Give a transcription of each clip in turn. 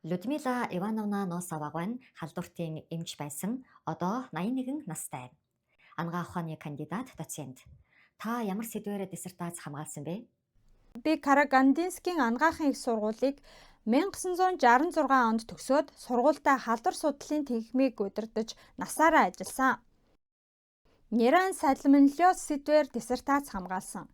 Людмила Ивановна Носоваг нь халдвартын эмч байсан. Одоо 81 настай. Ангаа ухааны кандидат, доцент. Та ямар сэдвээр диссертац хамгаалсан бэ? Би Карагандинскийн анагаахын их сургуулийг 1966 онд төгсөөд сургуультай халдвар судлалын техникийг удирдаж насаараа ажилласан. Неран салмонеллез сэдвээр диссертац хамгаалсан.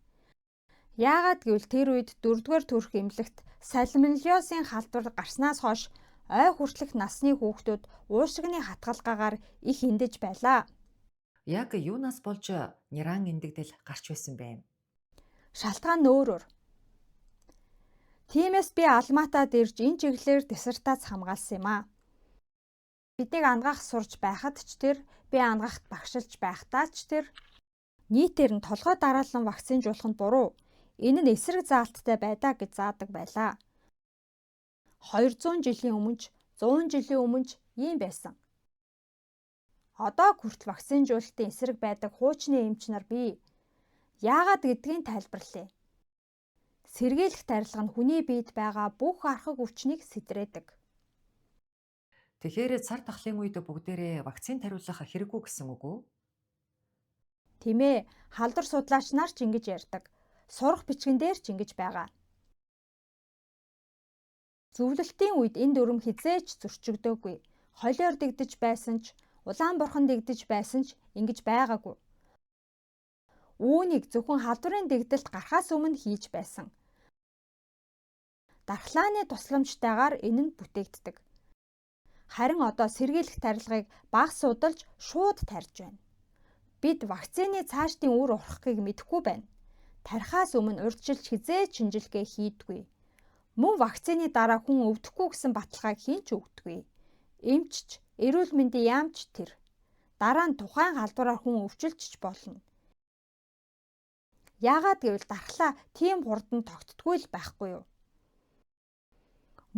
Яагаад гэвэл тэр үед 4-р төрх эмнэлэгт салмонеллезийн халдвар гарснаас хойш ой хүртэлх насны хүүхдүүд уушигны хатгалгаагаар их эндэж байлаа. Яг юунаас болж неран эндэгдэл гарч байсан бэ? Шалтгаан нь өөрөөр. Тиймээс би Алматад ирж энэ чиглэлээр диссертац хамгаалсан юм аа. Биднийг ангаах сурж байхад ч тэр, би ангаахт багшилж байхдаа ч тэр нийтээр нь толгой дараалан вакцинжуулах нь буруу. Энэ нь эсрэг заалттай байдаа гэж заадаг байлаа. 200 жилийн өмнө 100 жилийн өмнө ийм байсан. Одоо хүртэл вакцинжуулалтын эсрэг байдаг хуучны эмч нар бий. Яагаад гэдгийг тайлбарлая. Сэргийлэх тарилга нь хүний биед байгаа бүх архаг өвчнийг сэтрээдэг. Тэгэхээр цар тахлын үед бүгдээрээ вакцин тариулах хэрэггүй гэсэн үг үү? Тийм ээ, халдвар судлаач нар ч ингэж ярьдаг. Сурах бичгэн дээр ч ингэж байгаа. Зөвлөлтийн үед энэ дүрм хизээч зөрчигдөөгүй. Холиор дэгдэж байсан ч, улаан бурхан дэгдэж байсан ч ингэж байгаагүй. Үүнийг зөвхөн халдварын дэгдэлт гарахаас өмнө хийж байсан. Дархлааны тусламжтайгаар энэ нь бүтээгддэг. Харин одоо сэргийлэх тарилгыг бага судалж шууд тарьж байна. Бид вакцины цаашдын үр урхахыг мэдэхгүй байна. Тарихаас өмнө урьдчилж хизээч шинжилгээ хийдгүй. Мөн вакцины дараа хүн өвдөхгүй гэсэн баталгааг хийн ч өгдөггүй. Эмчч, эрүүл мэндийн яамч тэр. Дараа нь тухайн халдвараар хүн өвчлөж болно. Яагаад гэвэл дархлаа тийм хурдан тогтдоггүй л байхгүй юу?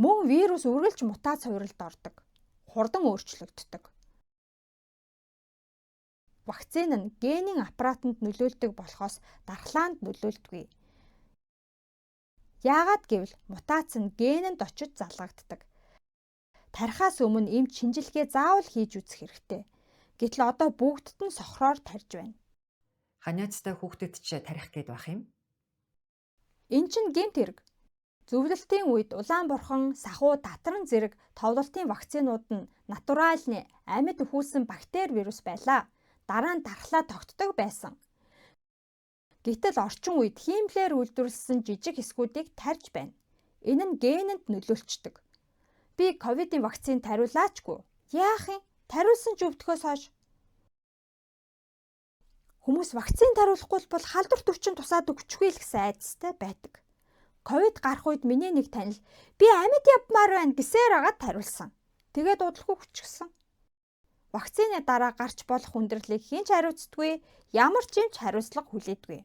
Мөн вирус үргэлж мутац хувиралд ордог. Хурдан өөрчлөгддөг. Вакцин нь генийн аппаратанд нөлөөлдөг болохоос дархлаанд нөлөөлдөггүй. Яагаад гэвэл мутац нь генэнд очиж залгагддаг. Тарихаас өмнө эмч шинжилгээ заавал хийж үзэх хэрэгтэй. Гэтэл одоо бүгдд нь сохроор тарьж байна. Ханиацтай хүүхдэд ч тарих гээд байх юм? Эн чинь гэмт хэрэг. Зөвлөлтийн үед улаан бурхан, сахуу, татаран зэрэг товлолтын вакцинууд нь натуральны амьд өхүүлсэн бактери вирус байлаа. Дараа нь дархлаа тогтдог байсан. Гэтэл орчин үед хиймлээр үйлдвэрлэсэн жижиг хэсгүүдийг тарьж байна. Энэ нь генэнд нөлөөлчдөг. Би ковидын вакцин тариулаачгүй. Яах юм? Тариулсан ч өвдөхөөс хойш. Хүмүүс вакцин тариулахгүй бол халдварт өвчин тусаад өгчихгүй л гэсэн айдастай байдаг. Ковид гарах үед миний нэг танил би амьд явмаар байна гэсээр агаад тариулсан. Тэгээд удалгүй хүчгсэн. Вакцины дараа гарч болох хүндрэлийг хэн ч хариуцдаггүй, ямар ч юм ч хариуцлага хүлээдэггүй.